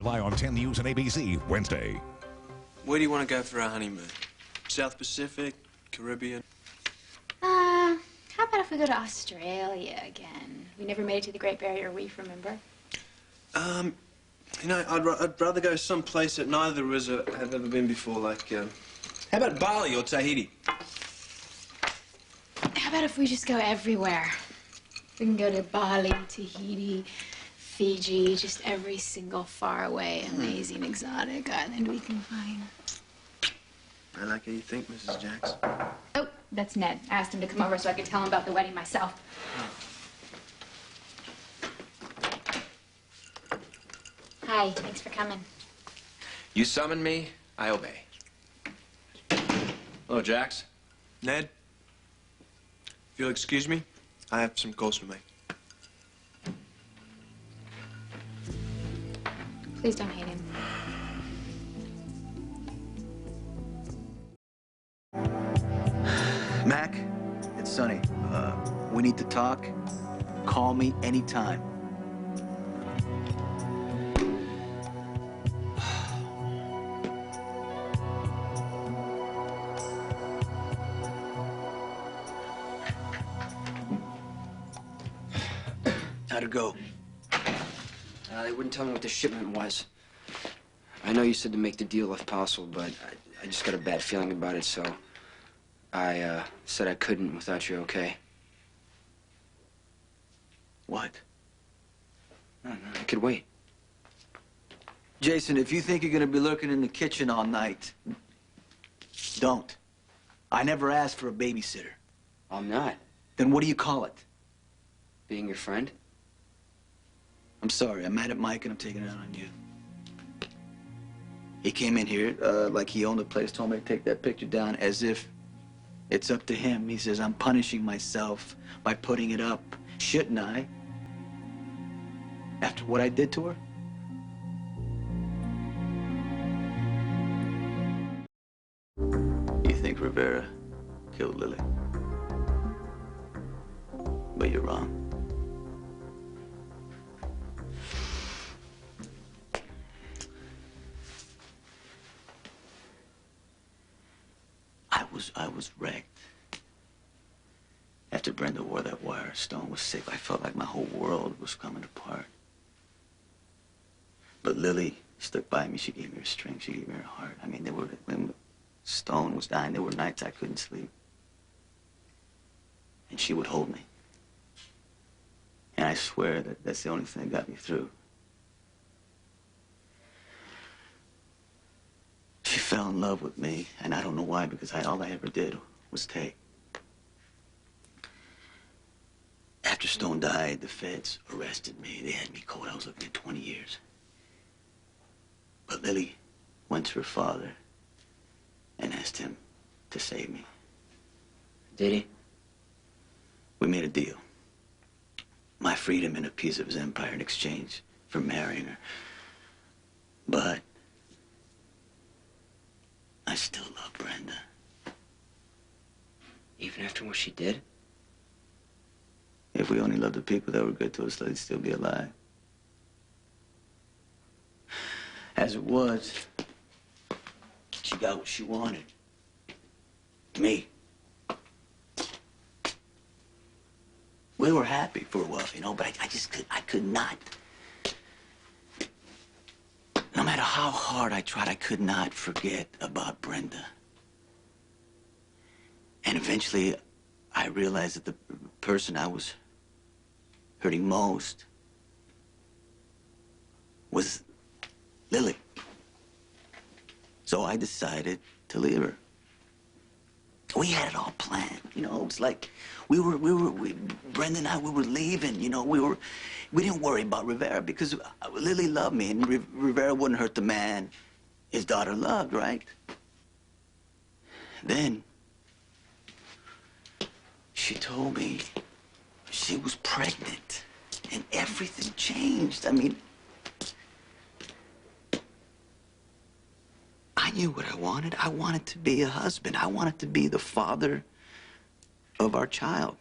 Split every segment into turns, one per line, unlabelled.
Live on 10 News and ABC Wednesday.
Where do you want to go for our honeymoon? South Pacific, Caribbean?
How about if we go to Australia again? We never made it to the Great Barrier Reef, remember?
You know, I'd rather go someplace that neither of us have ever been before, like, how about Bali or Tahiti?
How about if we just go everywhere? We can go to Bali, Tahiti, Fiji, just every single faraway, amazing, exotic island we can find.
I like how you think, Mrs. Jacks.
Oh, that's Ned. I asked him to come over so I could tell him about the wedding myself. Hi, thanks for coming.
You summon me, I obey. Hello, Jax.
Ned, if you'll excuse me, I have some calls to make.
Please don't hate him.
Mac, it's Sonny. We need to talk. Call me anytime. How'd it go?
They wouldn't tell me what the shipment was. I know you said to make the deal if possible, but I just got a bad feeling about it, so I said I couldn't without your okay.
What?
No, I could wait.
Jason, if you think you're gonna be lurking in the kitchen all night, don't. I never asked for a babysitter.
I'm not.
Then what do you call it?
Being your friend?
I'm sorry, I'm mad at Mike and I'm taking it out on you. He came in here like he owned the place, told me to take that picture down as if it's up to him. He says, I'm punishing myself by putting it up. Shouldn't I? After what I did to her? You think Rivera killed Lily? But you're wrong. I was wrecked. After Brenda wore that wire, Stone was sick. I felt like my whole world was coming apart. But Lily stuck by me. She gave me her strength. She gave me her heart. I mean, when Stone was dying, there were nights I couldn't sleep. And she would hold me. And I swear that that's the only thing that got me through. She fell in love with me, and I don't know why, because all I ever did was take. After Stone died, the feds arrested me. They had me cold. I was looking at 20 years. But Lily went to her father and asked him to save me.
Did he?
We made a deal. My freedom and a piece of his empire in exchange for marrying her. But I still love Brenda.
Even after what she did?
If we only loved the people that were good to us, they'd still be alive. As it was, she got what she wanted. Me. We were happy for a while, you know, but I could not. No matter how hard I tried, I could not forget about Brenda. And eventually, I realized that the person I was hurting most was Lily. So I decided to leave her. We had it all planned, you know. It was like Brenda and I, we were leaving, you know. We didn't worry about Rivera because Lily loved me, and Rivera wouldn't hurt the man his daughter loved, right? Then she told me she was pregnant, and everything changed. I mean, I knew what I wanted. I wanted to be a husband. I wanted to be the father of our child.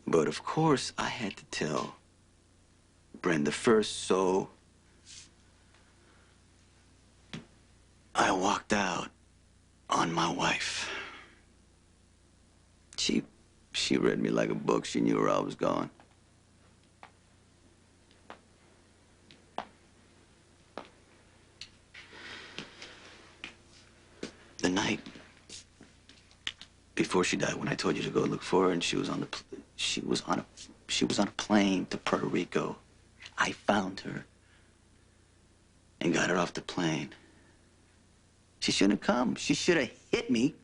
But of course, I had to tell Brenda first, so I walked out on my wife. She read me like a book. She knew where I was going. The night before she died, when I told you to go look for her, and she was on a plane to Puerto Rico. I found her and got her off the plane. She shouldn't have come. She should have hit me,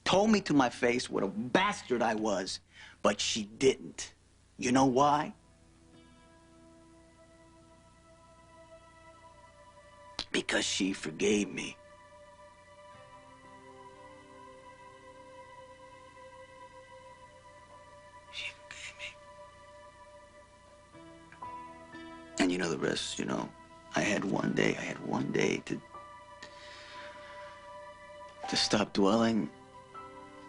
told me to my face what a bastard I was, but she didn't. You know why? Because she forgave me. She forgave me. And you know the rest, you know. I had one day to stop dwelling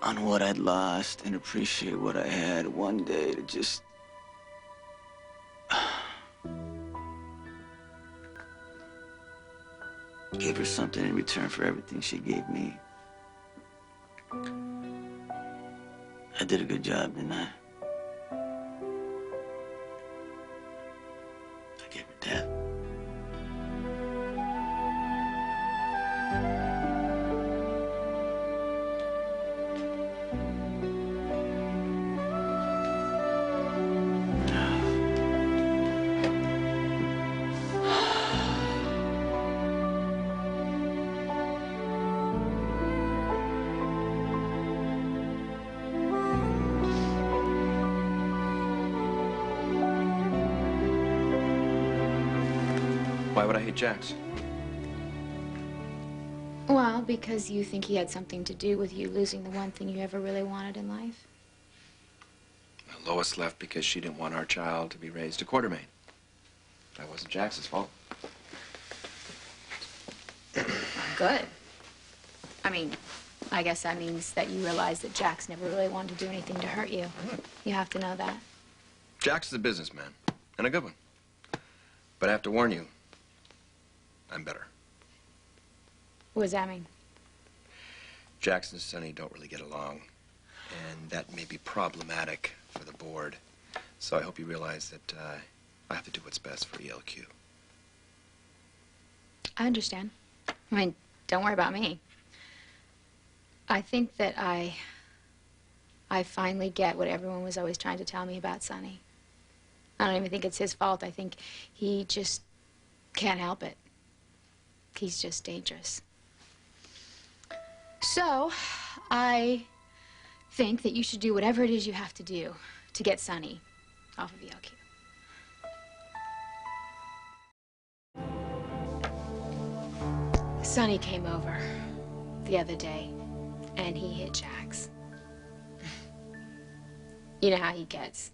on what I'd lost and appreciate what I had. One day to just give her something in return for everything she gave me. I did a good job, didn't I? I gave her death.
Why would I hate Jax?
Well, because you think he had something to do with you losing the one thing you ever really wanted in life.
Lois left because she didn't want our child to be raised a quartermain. That wasn't Jax's fault.
Good. I mean, I guess that means that you realize that Jax never really wanted to do anything to hurt you. You have to know that.
Jax is a businessman, and a good one. But I have to warn you, I'm better.
What does that mean?
Jax and Sonny don't really get along, and that may be problematic for the board. So I hope you realize that I have to do what's best for ELQ.
I understand. I mean, don't worry about me. I think that I finally get what everyone was always trying to tell me about Sonny. I don't even think it's his fault. I think he just can't help it. He's just dangerous. So, I think that you should do whatever it is you have to do to get Sonny off of ELQ. Sonny came over the other day, and he hit Jax. You know how he gets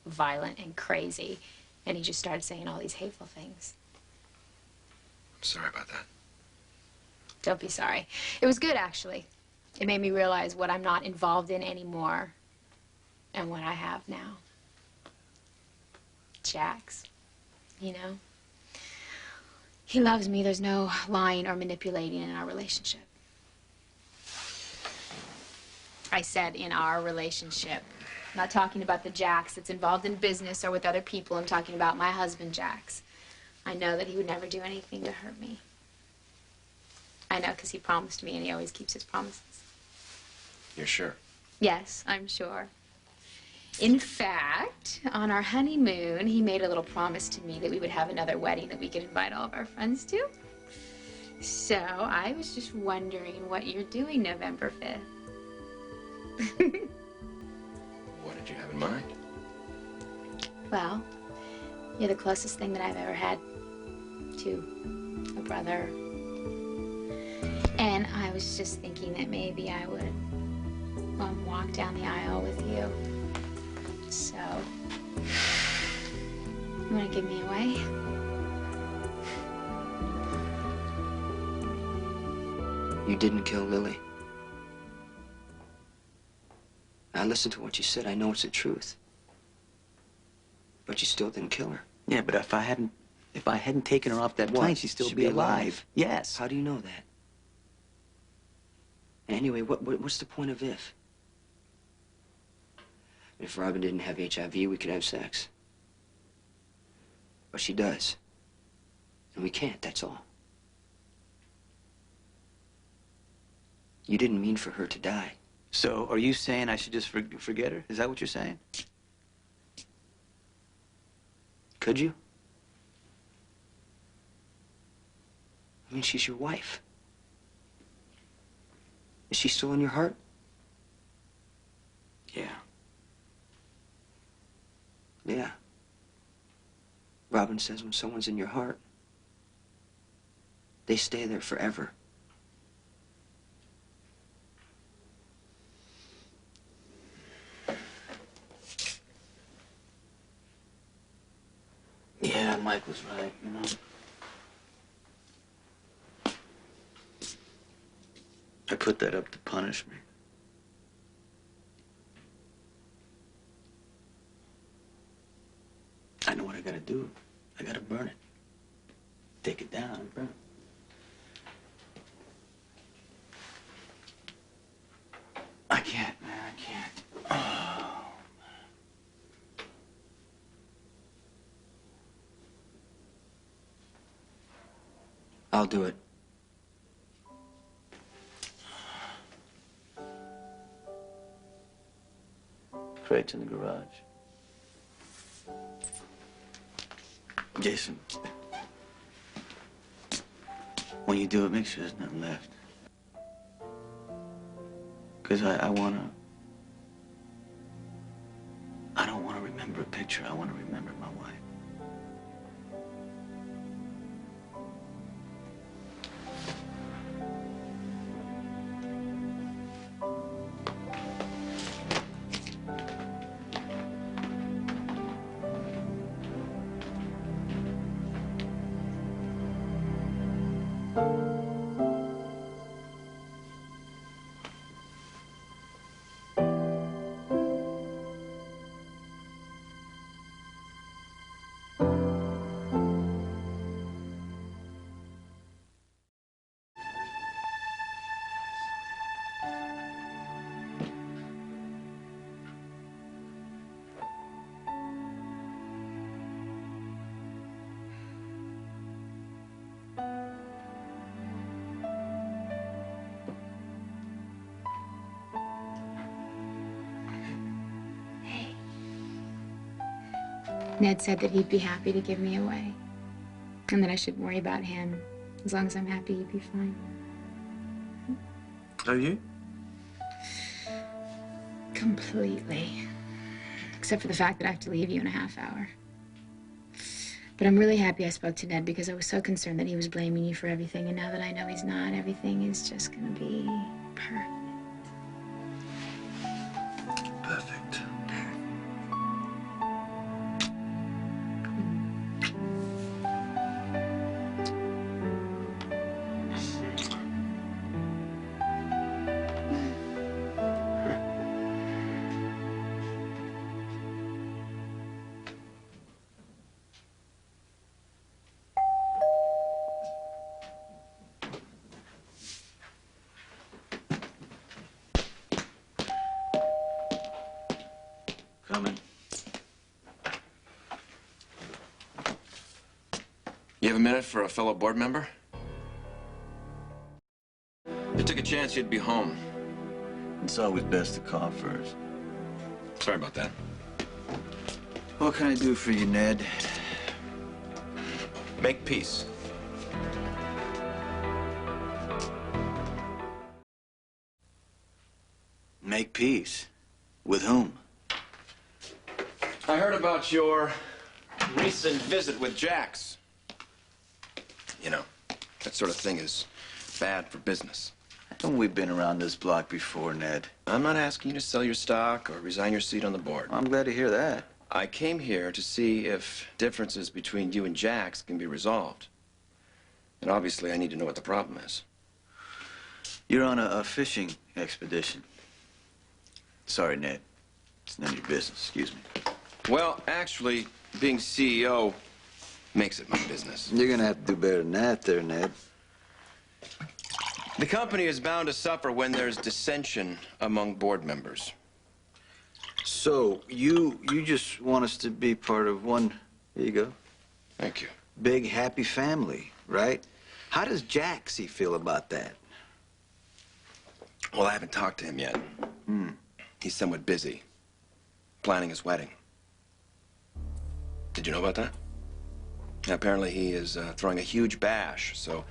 violent and crazy, and he just started saying all these hateful things.
I'm sorry about that.
Don't be sorry. It was good, actually. It made me realize what I'm not involved in anymore and what I have now. Jax, you know? He loves me. There's no lying or manipulating in our relationship. I said in our relationship. I'm not talking about the Jax that's involved in business or with other people. I'm talking about my husband, Jax. I know that he would never do anything to hurt me. I know because he promised me, and he always keeps his promises.
You're sure?
Yes, I'm sure. In fact, on our honeymoon, he made a little promise to me that we would have another wedding that we could invite all of our friends to. So I was just wondering what you're doing November 5th.
What did you have in mind?
Well, you're the closest thing that I've ever had to a brother. And I was just thinking that maybe I would walk down the aisle with you. So, you want to give me away?
You didn't kill Lily. I listened to what you said. I know it's the truth. But you still didn't kill her.
Yeah, but if I hadn't taken her off that plane, she'd still be alive. Yes.
How do you know that? Anyway, what's the point of if? If Robin didn't have HIV, we could have sex. But she does. And we can't, that's all. You didn't mean for her to die.
So, are you saying I should just forget her? Is that what you're saying?
Could you? I mean, she's your wife. Is she still in your heart?
Yeah.
Yeah. Robin says when someone's in your heart, they stay there forever.
Yeah, Mike was right, you know. I put that up to punish me. I know what I gotta do. I gotta burn it. Take it down and burn it. I can't, man, I can't. Oh.
I'll do it.
Crates in the garage. Jason, when you do it, make sure there's nothing left. Because I don't want to remember a picture. I want to remember my wife.
Ned said that he'd be happy to give me away. And that I shouldn't worry about him. As long as I'm happy, he'd be fine.
Are you?
Completely. Except for the fact that I have to leave you in a half hour. But I'm really happy I spoke to Ned because I was so concerned that he was blaming you for everything. And now that I know he's not, everything is just gonna be perfect.
Perfect.
Coming.
You have a minute for a fellow board member? I took a chance you'd be home.
It's always best to call first.
Sorry about that.
What can I do for you, Ned?
Make peace.
Make peace? With whom?
I heard about your recent visit with Jax. You know, that sort of thing is bad for business.
Haven't we been around this block before, Ned?
I'm not asking you to sell your stock or resign your seat on the board.
I'm glad to hear that.
I came here to see if differences between you and Jax can be resolved. And obviously, I need to know what the problem is.
You're on a fishing expedition. Sorry, Ned. It's none of your business. Excuse me.
Well, actually, being CEO makes it my business.
You're gonna have to do better than that there, Ned.
The company is bound to suffer when there's dissension among board members.
So, you just want us to be part of one, here you go,
Thank you.
big happy family, right? How does Jaxie feel about that?
Well, I haven't talked to him yet. He's somewhat busy planning his wedding. Did you know about that? Apparently he is throwing a huge bash, so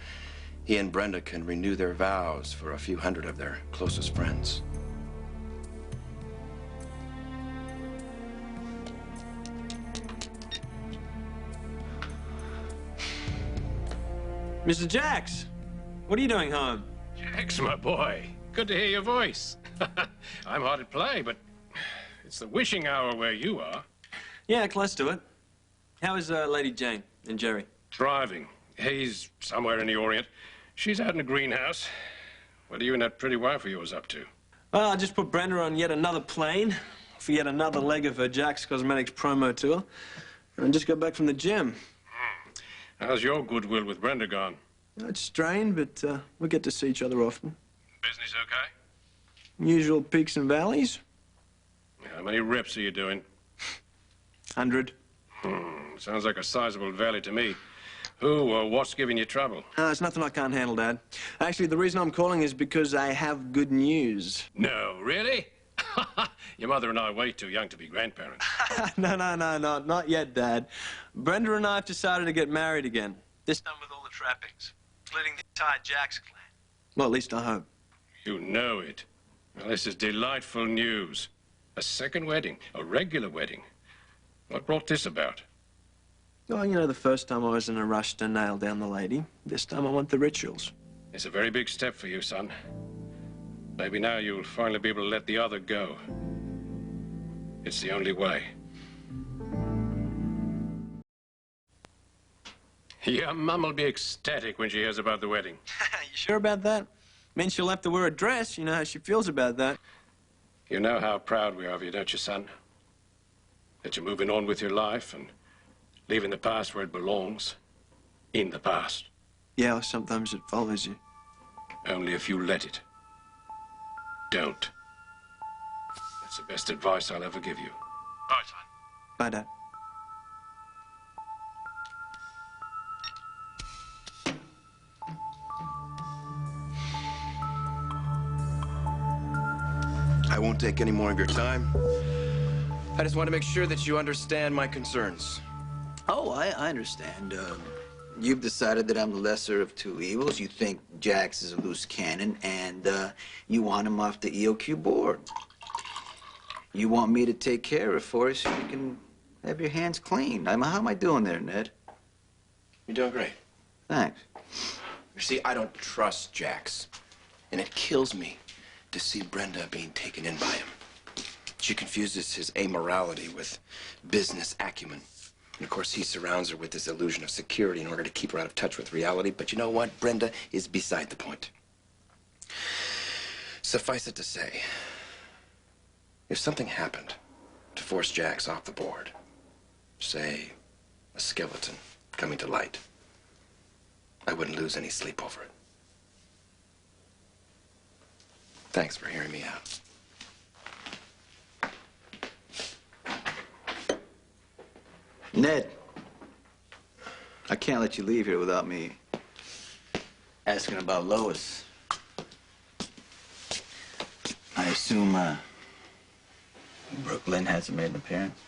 he and Brenda can renew their vows for a few hundred of their closest friends.
Mr. Jax, what are you doing home?
Jax, my boy. Good to hear your voice. I'm hard at play, but it's the wishing hour where you are.
Yeah, close to it. How is Lady Jane and Jerry?
Thriving. He's somewhere in the Orient. She's out in the greenhouse. What are you and that pretty wife of yours up to?
Well, I just put Brenda on yet another plane for yet another leg of her Jax Cosmetics promo tour. And I just got back from the gym.
How's your goodwill with Brenda gone?
It's strained, but we get to see each other often.
Business okay?
Usual peaks and valleys.
How many reps are you doing?
100.
Sounds like a sizable valley to me. Who or what's giving you trouble?
It's nothing I can't handle, Dad. Actually, the reason I'm calling is because I have good news.
No, really? Your mother and I are way too young to be grandparents.
No, not yet, Dad. Brenda and I have decided to get married again. This time with all the trappings, including the entire Jax clan. Well, at least I hope.
You know it. Well, this is delightful news. A second wedding, a regular wedding. What brought this about?
Well, you know, the first time I was in a rush to nail down the lady. This time I want the rituals.
It's a very big step for you, son. Maybe now you'll finally be able to let the other go. It's the only way. Your mum will be ecstatic when she hears about the wedding.
You sure about that? Means she'll have to wear a dress. You know how she feels about that.
You know how proud we are of you, don't you, son? That you're moving on with your life and leaving the past where it belongs. In the past.
Yeah, well, sometimes it follows you.
Only if you let it. Don't. That's the best advice I'll ever give you. Bye, son.
Bye, Dad.
I won't take any more of your time. I just want to make sure that you understand my concerns.
Oh, I understand. You've decided that I'm the lesser of two evils. You think Jax is a loose cannon, and you want him off the EOQ board. You want me to take care of it for you so you can have your hands clean. How am I doing there, Ned?
You're doing great.
Thanks.
You see, I don't trust Jax, and it kills me to see Brenda being taken in by him. She confuses his amorality with business acumen. And of course, he surrounds her with this illusion of security in order to keep her out of touch with reality. But you know what? Brenda is beside the point. Suffice it to say, if something happened to force Jax off the board, say, a skeleton coming to light, I wouldn't lose any sleep over it. Thanks for hearing me out.
Ned, I can't let you leave here without me asking about Lois. I assume, Brooklyn hasn't made an appearance?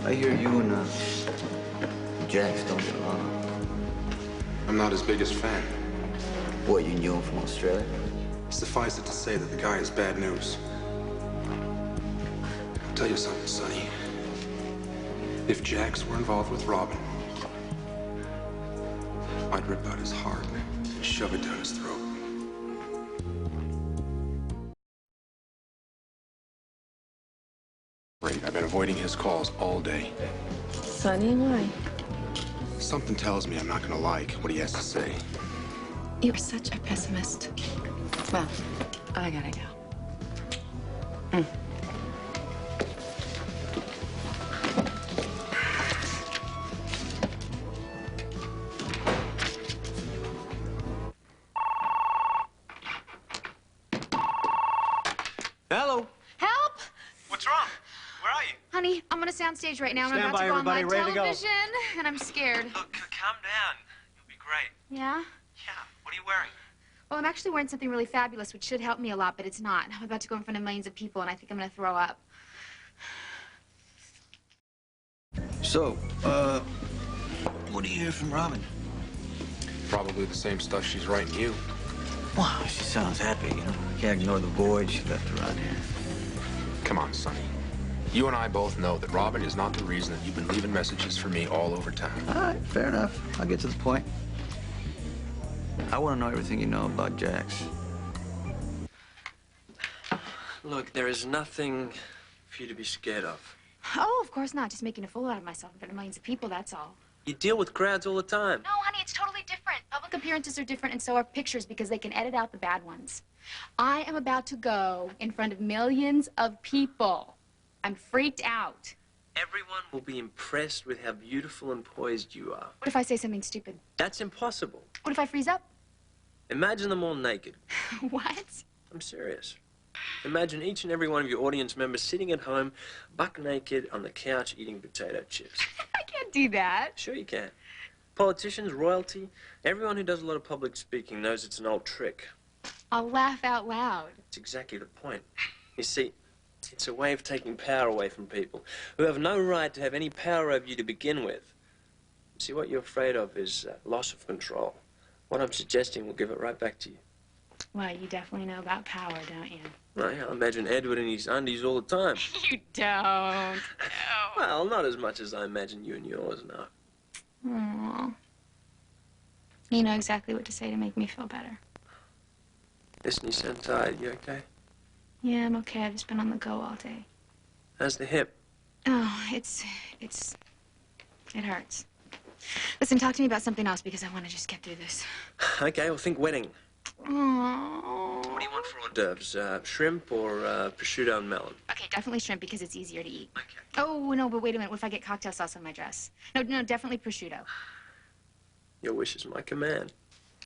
I hear you and, Jax don't get along.
I'm not his biggest fan.
What, you knew him from Australia?
Suffice it to say that the guy is bad news. I'll tell you something, Sonny. If Jax were involved with Robin, I'd rip out his heart and shove it down his throat. I've been avoiding his calls all day.
Sonny, why?
Something tells me I'm not gonna like what he has to say.
You're such a pessimist. Well, I gotta go.
Hello.
Help!
What's wrong? Where are you?
Honey, I'm on a soundstage right now, and I'm
Stand
about
by,
to go on
everybody,
live
ready to go.
television, and I'm scared.
Look, calm down. You'll be great.
Yeah?
Yeah. What are you wearing?
Well, I'm actually wearing something really fabulous, which should help me a lot, but it's not. I'm about to go in front of millions of people, and I think I'm gonna throw up.
So, what do you hear from Robin?
Probably the same stuff she's writing you.
Wow, she sounds happy, you know. Can't ignore the void she left around here.
Come on, Sonny. You and I both know that Robin is not the reason that you've been leaving messages for me all over town.
All right, fair enough. I'll get to the point. I want to know everything you know about Jax.
Look, there is nothing for you to be scared of.
Oh, of course not. Just making a fool out of myself in front of millions of people, that's all.
You deal with crowds all the time.
No, honey, it's totally different. Public appearances are different, and so are pictures, because they can edit out the bad ones. I am about to go in front of millions of people. I'm freaked out.
Everyone will be impressed with how beautiful and poised you are.
What if I say something stupid?
That's impossible.
What if I freeze up?
Imagine them all naked.
What?
I'm serious. Imagine each and every one of your audience members sitting at home, buck naked, on the couch eating potato chips.
I can't do that.
Sure you can. Politicians, royalty, everyone who does a lot of public speaking knows it's an old trick.
I'll laugh out loud.
It's exactly the point. You see, it's a way of taking power away from people who have no right to have any power over you to begin with. See, what you're afraid of is loss of control. What I'm suggesting will give it right back to you.
Well, you definitely know about power, don't you?
Well, I imagine Edward in his undies all the time.
You don't. No.
Well, not as much as I imagine you and yours now.
Aww. You know exactly what to say to make me feel better.
Listen, you sound tired. You okay?
Yeah, I'm okay. I've just been on the go all day.
How's the hip?
Oh, it hurts. Listen, talk to me about something else, because I want to just get through this.
Okay, well, think wedding.
Aww.
What do you want for hors d'oeuvres? Shrimp or prosciutto and melon?
Okay, definitely shrimp, because it's easier to eat.
Okay.
Oh, no, but wait a minute. What if I get cocktail sauce on my dress? No, definitely prosciutto.
Your wish is my command.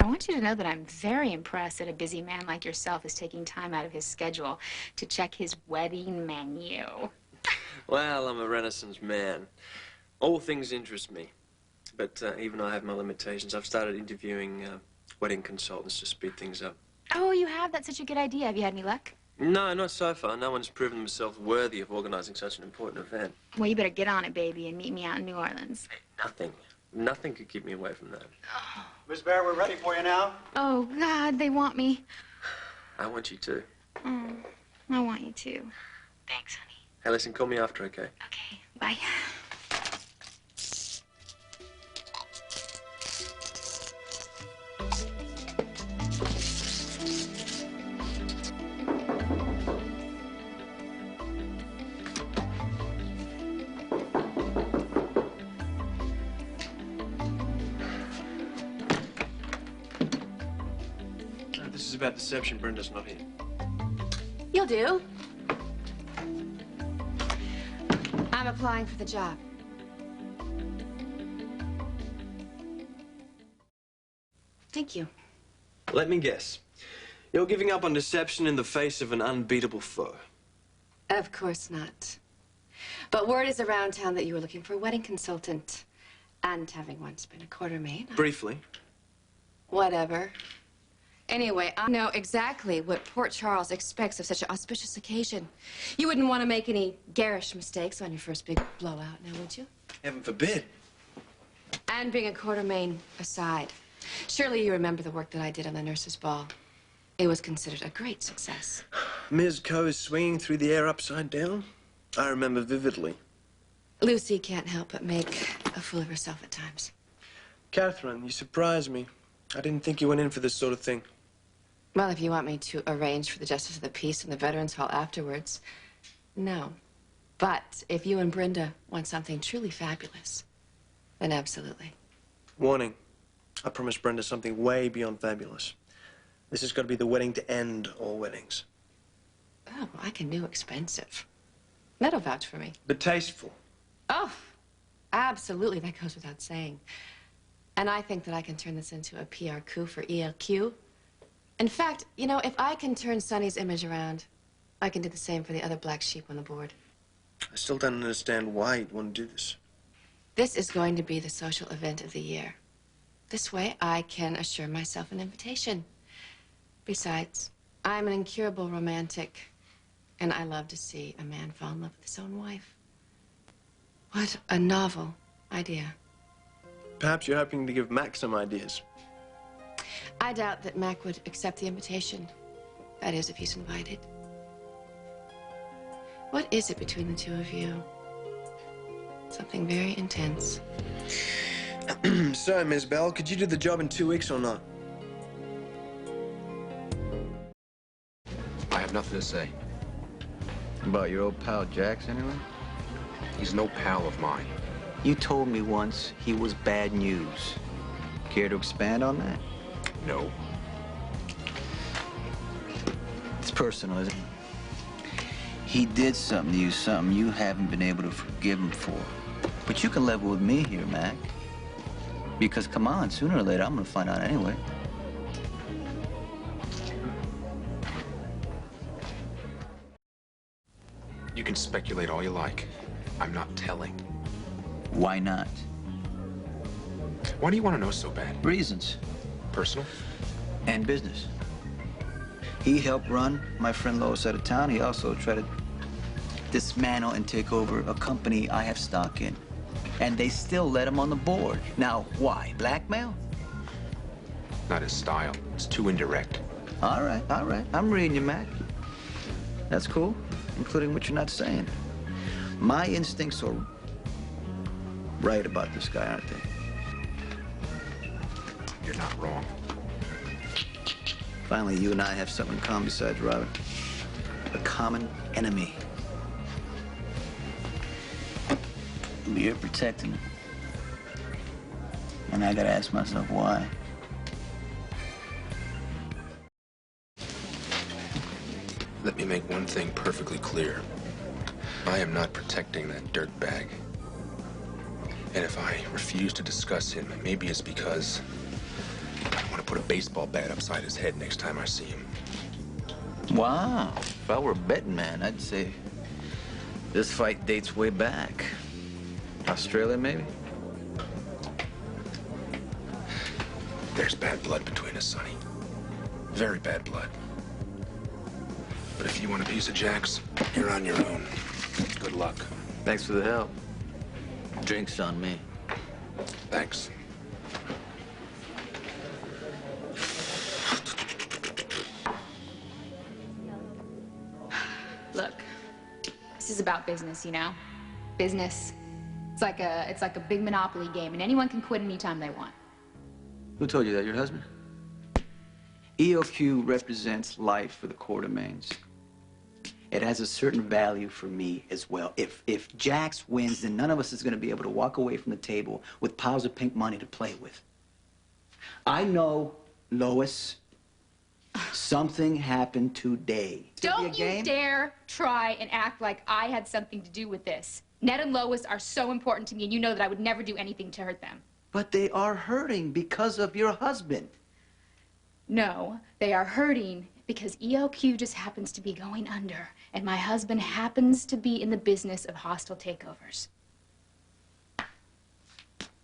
I want you to know that I'm very impressed that a busy man like yourself is taking time out of his schedule to check his wedding menu.
Well, I'm a Renaissance man. All things interest me. But even I have my limitations. I've started interviewing wedding consultants to speed things up.
Oh, you have? That's such a good idea. Have you had any luck?
No, not so far. No one's proven themselves worthy of organizing such an important event.
Well, you better get on it, baby, and meet me out in New Orleans.
Nothing. Nothing could keep me away from that.
Miss Bear, we're ready for you now.
Oh, God, they want me.
I want you to.
Oh, I want you to. Thanks, honey.
Hey, listen, call me after, okay?
Okay, bye.
This is about deception. Brenda's not here.
You'll do. I'm applying for the job. Thank you.
Let me guess. You're giving up on deception in the face of an unbeatable foe.
Of course not. But word is around town that you were looking for a wedding consultant. And having once been a quartermaid.
Briefly.
Whatever. Anyway, I know exactly what Port Charles expects of such an auspicious occasion. You wouldn't want to make any garish mistakes on your first big blowout, now would you?
Heaven forbid.
And being a quartermain aside, surely you remember the work that I did on the nurses' ball. It was considered a great success.
Ms. Coe is swinging through the air upside down. I remember vividly.
Lucy can't help but make a fool of herself at times.
Catherine, you surprised me. I didn't think you went in for this sort of thing.
Well, if you want me to arrange for the Justice of the Peace in the Veterans Hall afterwards, no. But if you and Brenda want something truly fabulous, then absolutely.
Warning. I promised Brenda something way beyond fabulous. This has got to be the wedding to end all weddings.
Oh, I can do expensive. That'll vouch for me.
But tasteful.
Oh, absolutely. That goes without saying. And I think that I can turn this into a PR coup for ELQ. In fact, you know, if I can turn Sonny's image around, I can do the same for the other black sheep on the board.
I still don't understand why you'd want to do this.
This is going to be the social event of the year. This way, I can assure myself an invitation. Besides, I'm an incurable romantic, and I love to see a man fall in love with his own wife. What a novel idea.
Perhaps you're hoping to give Mac some ideas.
I doubt that Mac would accept the invitation. That is, if he's invited. What is it between the two of you? Something very intense.
So, Ms. Bell, could you do the job in 2 weeks or not?
I have nothing to say.
About your old pal Jax, anyway?
He's no pal of mine.
You told me once he was bad news. Care to expand on that?
No.
It's personal, isn't it? He did something to you, something you haven't been able to forgive him for. But you can level with me here, Mac. Because, come on, sooner or later, I'm gonna find out anyway.
You can speculate all you like. I'm not telling.
Why not?
Why do you want to know so bad?
Reasons.
Personal?
And business. He helped run my friend Lois out of town. He also tried to dismantle and take over a company I have stock in. And they still let him on the board. Now, why? Blackmail?
Not his style. It's too indirect.
All right, all right. I'm reading you, Mac. That's cool, including what you're not saying. My instincts are right about this guy, aren't they?
You're not wrong.
Finally, you and I have something in common besides Robin. A common enemy. You're protecting him. And I gotta ask myself why.
Let me make one thing perfectly clear. I am not protecting that dirtbag. And if I refuse to discuss him, maybe it's because I want to put a baseball bat upside his head next time I see him.
Wow. If I were a betting man, I'd say this fight dates way back. Australia, maybe?
There's bad blood between us, Sonny. Very bad blood. But if you want a piece of Jack's, you're on your own. Good luck.
Thanks for the help. Drinks on me.
Thanks.
Look, this is about business, you know? Business. It's like a big Monopoly game, and anyone can quit anytime they want.
Who told you that? Your husband? EOQ represents life for the core domains. It has a certain value for me as well. If Jax wins, then none of us is going to be able to walk away from the table with piles of pink money to play with. I know, Lois, something happened today.
Don't you dare try and act like I had something to do with this. Ned and Lois are so important to me, and you know that I would never do anything to hurt them.
But they are hurting because of your husband.
No, they are hurting because ELQ just happens to be going under, and my husband happens to be in the business of hostile takeovers.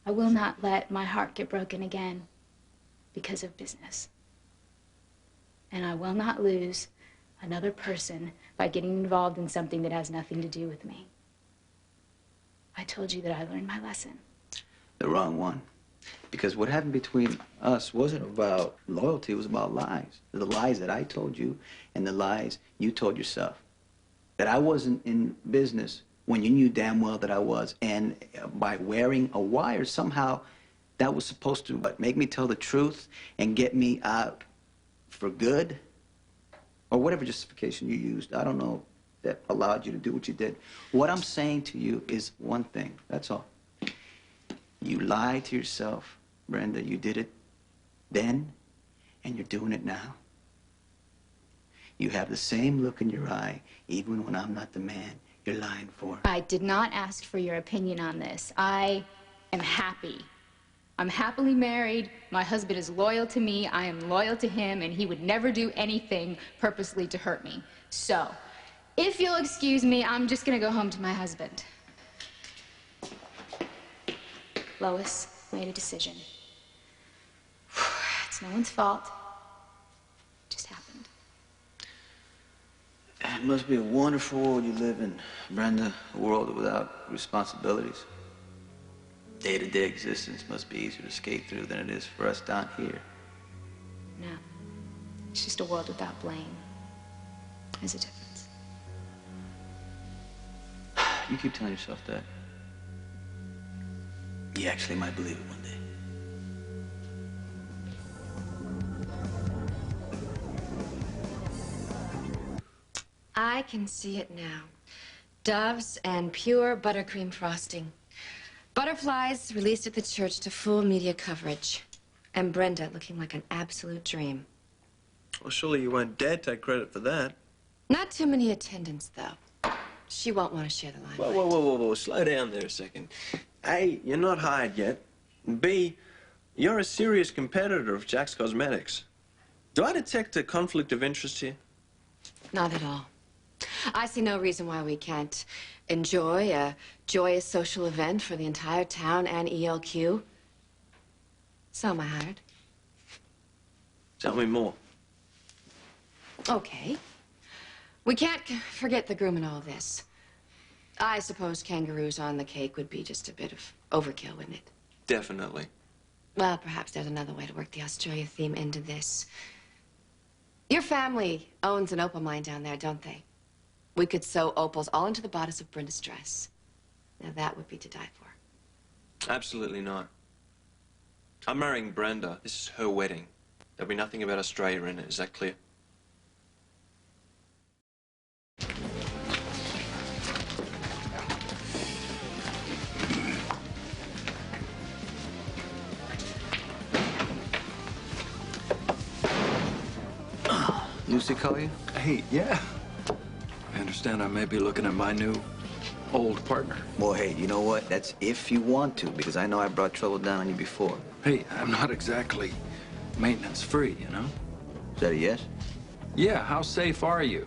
I will not let my heart get broken again because of business. And I will not lose another person by getting involved in something that has nothing to do with me. I told you that I learned my lesson.
The wrong one. Because what happened between us wasn't about loyalty, it was about lies. The lies that I told you and the lies you told yourself. That I wasn't in business when you knew damn well that I was. And by wearing a wire, somehow that was supposed to make me tell the truth and get me out for good? Or whatever justification you used. I don't know that allowed you to do what you did. What I'm saying to you is one thing, that's all. You lied to yourself Brenda, you did it then, and you're doing it now. You have the same look in your eye, even when I'm not the man you're lying for.
I did not ask for your opinion on this. I am happy. I'm happily married. My husband is loyal to me. I am loyal to him, and he would never do anything purposely to hurt me. So, if you'll excuse me, I'm just gonna go home to my husband. Lois made a decision. It's no one's fault. It just happened.
It must be a wonderful world you live in, Brenda. A world without responsibilities. Day-to-day existence must be easier to skate through than it is for us down here.
No. It's just a world without blame. There's a difference.
You keep telling yourself that. You actually might believe it one day.
I can see it now. Doves and pure buttercream frosting. Butterflies released at the church to full media coverage. And Brenda looking like an absolute dream.
Well, surely you won't dare take credit for that.
Not too many attendants, though. She won't want to share the limelight.
Whoa. Slow down there a second. A, you're not hired yet. B, you're a serious competitor of Jack's Cosmetics. Do I detect a conflict of interest here?
Not at all. I see no reason why we can't enjoy a joyous social event for the entire town and ELQ. So am I hired?
Tell me more.
Okay. We can't forget the groom in all this. I suppose kangaroos on the cake would be just a bit of overkill, wouldn't it?
Definitely.
Well, perhaps there's another way to work the Australia theme into this. Your family owns an opal mine down there, don't they? We could sew opals all into the bodice of Brenda's dress. Now that would be to die for.
Absolutely not. I'm marrying Brenda. This is her wedding. There'll be nothing about Australia in it. Is that clear?
Lucy call you?
Hey, yeah. I understand I may be looking at my new old partner.
Well, hey, you know what? That's if you want to, because I know I brought trouble down on you before.
Hey, I'm not exactly maintenance-free, you know?
Is that a yes?
Yeah, how safe are you?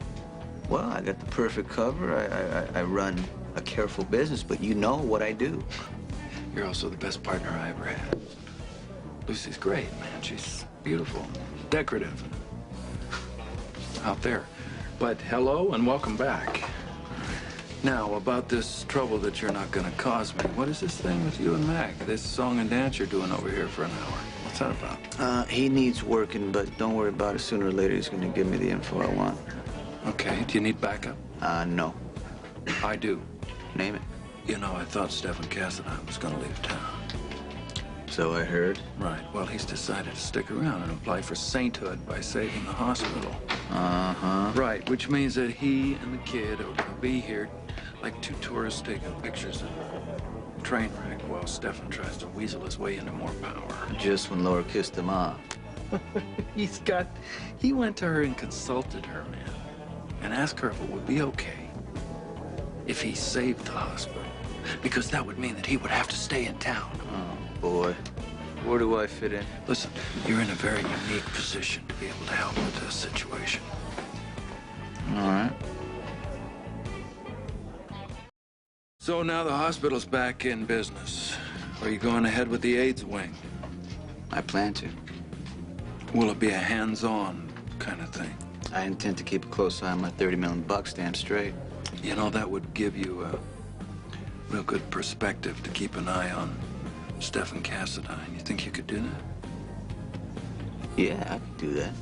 Well, I got the perfect cover. I run a careful business, but you know what I do.
You're also the best partner I ever had. Lucy's great, man. She's beautiful, decorative, out there. But hello and welcome back. Now, about this trouble that you're not gonna cause me, what is this thing with you and Mac? This song and dance you're doing over here for an hour? What's that about?
He needs working, but don't worry about it. Sooner or later, he's gonna give me the info I want.
Okay, do you need backup?
No.
I do.
Name it.
You know, I thought Stephen Cassidy was gonna leave town.
So I heard.
Right, well, he's decided to stick around and apply for sainthood by saving the hospital.
Uh-huh.
Right, which means that he and the kid are gonna be here like two tourists taking pictures of a train wreck while Stefan tries to weasel his way into more power.
Just when Laura kissed him off.
He went to her and consulted her, man, and asked her if it would be okay if he saved the hospital, because that would mean that he would have to stay in town.
Oh, boy. Where do I fit in?
Listen, you're in a very unique position to be able to help with this situation.
All right.
So now the hospital's back in business. Are you going ahead with the AIDS wing?
I plan to.
Will it be a hands-on kind of thing?
I intend to keep a close eye on my 30 million bucks, damn straight.
You know, that would give you a real good perspective to keep an eye on Stefan Cassidy. You think you could do that?
Yeah, I could do that.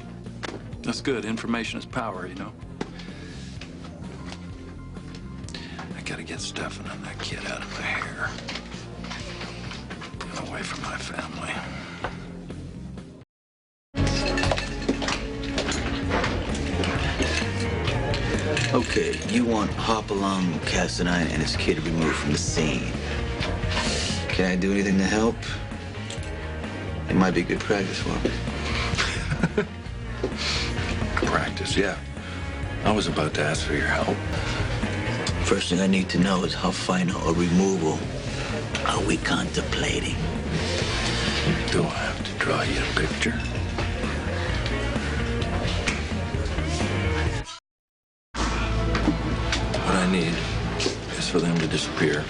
That's good. Information is power, you know? I gotta get Stefan and that kid out of my hair. And away from my family.
Okay, you want Hopalong, Castanine, and his kid removed from the scene. Can I do anything to help? It might be good practice for me.
Practice, yeah. I was about to ask for your help.
First thing I need to know is how final a removal are we contemplating?
Do I have to draw you a picture? What I need is for them to disappear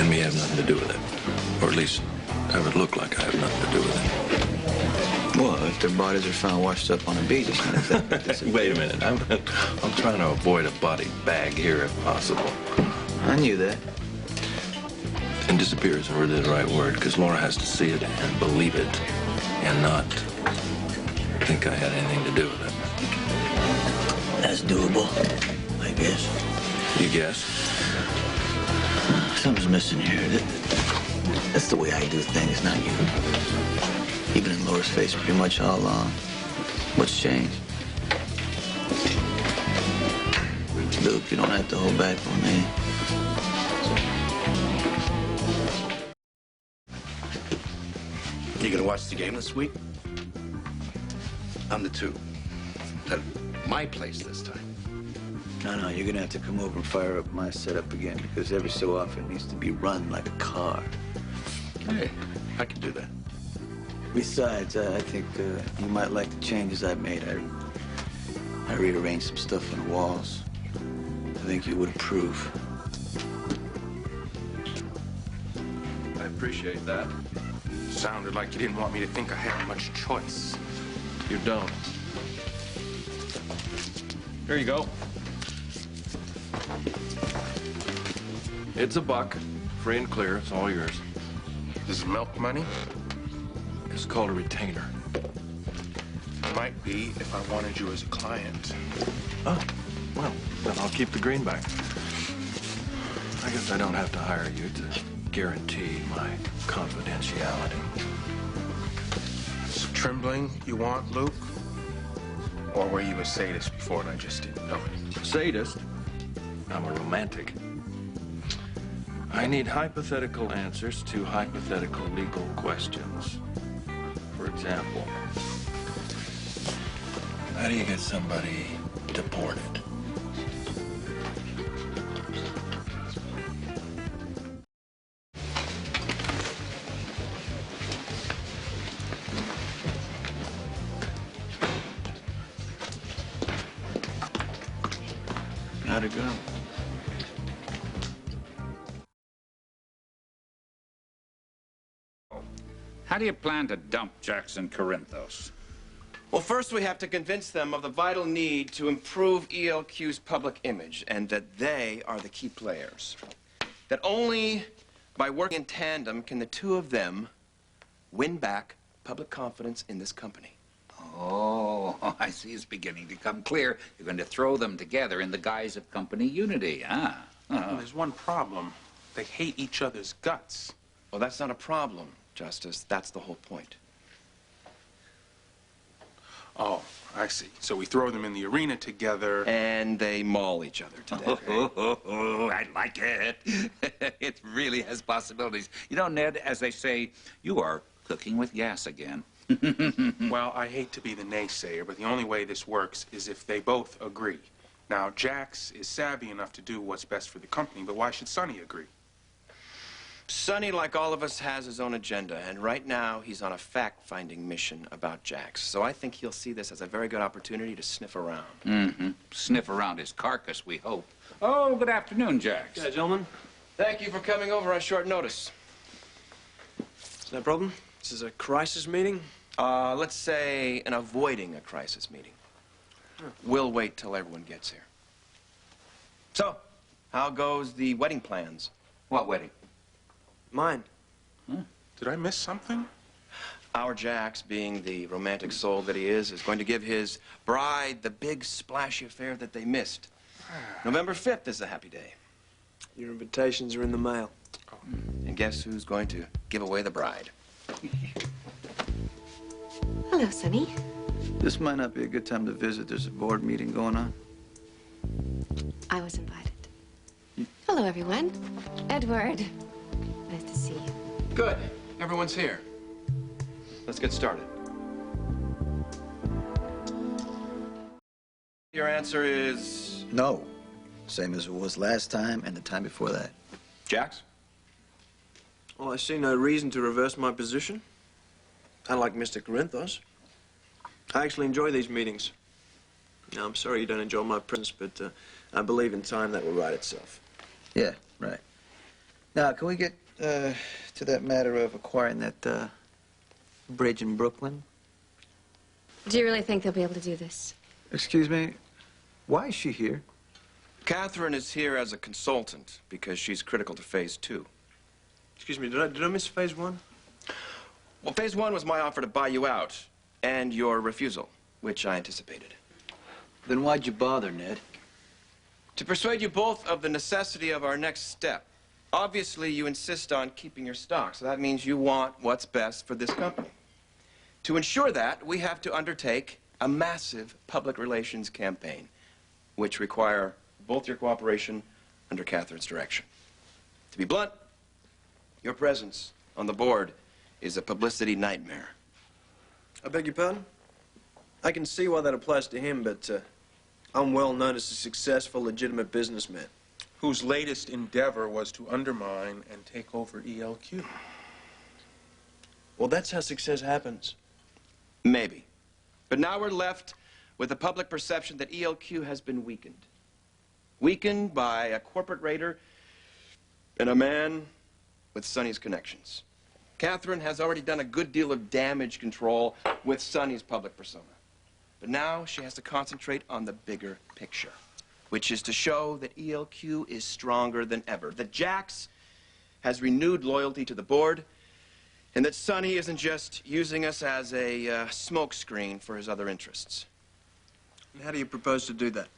and me have nothing to do with it. Or at least have it look like I have nothing to do with it.
Well, if their bodies are found washed up on a beach, it's not exactly disappear.
Wait a minute. I'm trying to avoid a body bag here if possible.
I knew that.
And disappear isn't really the right word, because Laura has to see it and believe it and not think I had anything to do with it.
That's doable, I guess.
You guess?
Something's missing here. That's the way I do things, not you. Even in Laura's face pretty much all along. What's changed? Luke, you don't have to hold back on me.
You gonna watch the game this week? I'm the two. At my place this time.
No, you're gonna have to come over and fire up my setup again, because every so often it needs to be run like a car.
Hey, I can do that.
Besides, I think you might like the changes I've made. I rearranged some stuff on the walls. I think you would approve.
I appreciate that.
Sounded like you didn't want me to think I had much choice.
You don't. Here you go. It's $1, free and clear. It's all yours.
This is milk money?
It's called a retainer.
Might be if I wanted you as a client.
Oh, well, then I'll keep the greenback. I guess I don't have to hire you to guarantee my confidentiality.
So trembling you want, Luke? Or were you a sadist before and I just didn't know it?
Sadist? I'm a romantic. I need hypothetical answers to hypothetical legal questions. For example, how do you get somebody deported?
How'd it go?
How do you plan to dump Jackson Corinthos?
Well, first we have to convince them of the vital need to improve ELQ's public image and that they are the key players. That only by working in tandem can the two of them win back public confidence in this company.
Oh, I see it's beginning to come clear. You're going to throw them together in the guise of company unity, huh?
Well, there's one problem. They hate each other's guts.
Well, that's not a problem, Justice. That's the whole point.
Oh, I see. So we throw them in the arena together.
And they maul each other to death.
Oh, I like it. It really has possibilities. You know, Ned, as they say, you are cooking with gas again.
Well, I hate to be the naysayer, but the only way this works is if they both agree. Now, Jax is savvy enough to do what's best for the company, but why should Sonny agree?
Sonny, like all of us, has his own agenda, and right now he's on a fact-finding mission about Jax. So I think he'll see this as a very good opportunity to sniff around.
Mm-hmm. Sniff around his carcass, we hope. Oh, good afternoon, Jax.
Yeah, gentlemen.
Thank you for coming over on short notice.
No problem. This is a crisis meeting?
Let's say an avoiding a crisis meeting. We'll wait till everyone gets here. So, how goes the wedding plans?
What wedding?
Mine.
Did I miss something?
Our Jax, being the romantic soul that he is going to give his bride the big splashy affair that they missed. November 5th is the happy day.
Your invitations are in the mail.
And guess who's going to give away the bride?
Hello, Sonny.
This might not be a good time to visit. There's a board meeting going on.
I was invited. Hello, everyone. Edward. Nice to see you.
Good. Everyone's here. let's get started. Your answer is...
No. Same as it was last time and the time before that.
Jax?
Well, I see no reason to reverse my position. Unlike Mr. Corinthos, I actually enjoy these meetings. Now, I'm sorry you don't enjoy my presence, but I believe in time that will right itself.
Yeah, right. Now, can we get to that matter of acquiring that bridge in Brooklyn?
Do you really think they'll be able to do this?
Excuse me? Why is she here?
Catherine is here as a consultant because she's critical to Phase 2.
Excuse me, did I miss Phase 1?
Well, Phase 1 was my offer to buy you out, and your refusal, which I anticipated.
Then why'd you bother, Ned?
To persuade you both of the necessity of our next step. Obviously, you insist on keeping your stock, so that means you want what's best for this company. To ensure that, we have to undertake a massive public relations campaign, which require both your cooperation under Catherine's direction. To be blunt, your presence on the board is a publicity nightmare.
I beg your pardon? I can see why that applies to him, but I'm well known as a successful, legitimate businessman.
Whose latest endeavor was to undermine and take over ELQ.
Well, that's how success happens.
Maybe. But now we're left with a public perception that ELQ has been weakened. Weakened by a corporate raider and a man with Sonny's connections. Catherine has already done a good deal of damage control with Sonny's public persona. But now she has to concentrate on the bigger picture, which is to show that ELQ is stronger than ever, that Jax has renewed loyalty to the board, and that Sonny isn't just using us as a smokescreen for his other interests.
And how do you propose to do that?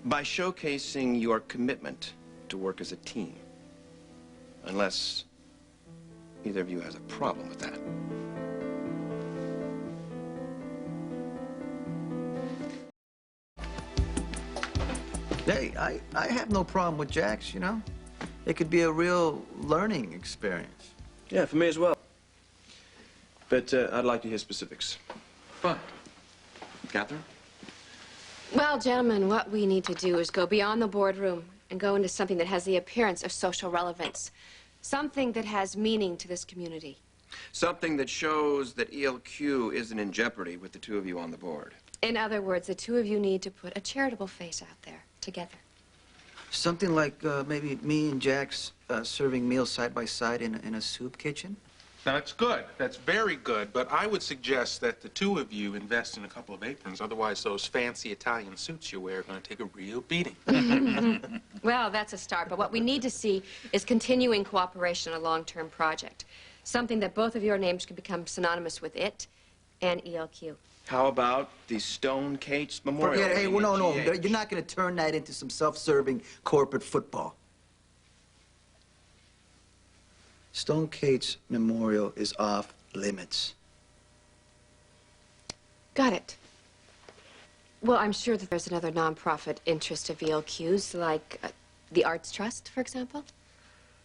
By showcasing your commitment to work as a team. Unless either of you has a problem with that.
Hey, I have no problem with Jax, you know? It could be a real learning experience.
Yeah, for me as well. But I'd like to hear specifics.
Fine. Catherine?
Well, gentlemen, what we need to do is go beyond the boardroom and go into something that has the appearance of social relevance. Something that has meaning to this community.
Something that shows that ELQ isn't in jeopardy with the two of you on the board.
In other words, the two of you need to put a charitable face out there together.
Something like maybe me and Jax serving meals side by side in a soup kitchen?
Now, that's good. That's very good. But I would suggest that the two of you invest in a couple of aprons. Otherwise, those fancy Italian suits you wear are going to take a real beating.
Well, that's a start. But what we need to see is continuing cooperation on a long-term project. Something that both of your names can become synonymous with it and ELQ.
How about the Stone Cates Memorial?
Forget it. Hey, well, no.
GH?
You're not going to turn that into some self-serving corporate football. Stone Cates Memorial is off limits.
Got it. Well, I'm sure that there's another nonprofit interest of ELQ's, like the Arts Trust, for example.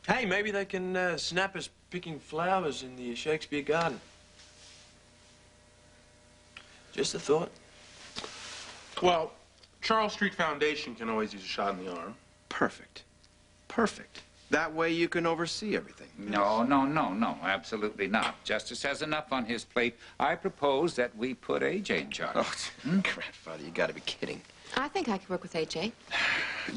Hey, maybe they can snap us picking flowers in the Shakespeare Garden. Just a thought.
Well, Charles Street Foundation can always use a shot in the arm.
Perfect. Perfect. That way you can oversee everything.
No, absolutely not. Justice has enough on his plate. I propose that we put AJ in charge.
Oh, grandfather, you gotta be kidding.
I think I can work with AJ.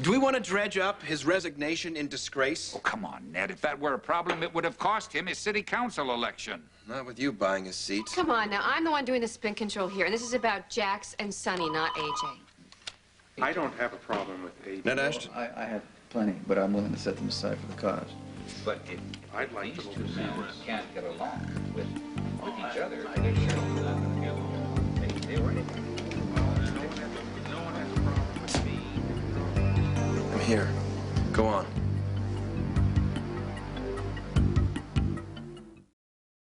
Do we want to dredge up his resignation in disgrace?
Oh, come on, Ned. If that were a problem, it would have cost him his city council election.
Not with you buying his seat.
Come on, now. I'm the one doing the spin control here, and this is about Jax and Sonny, not AJ.
I don't have a problem with AJ.
Ned Ashton?
I have plenty, but I'm willing to set them aside for the cause.
But if
I'd like
these
to
two
oversee
men
this.
can't get along with each other, they were anything.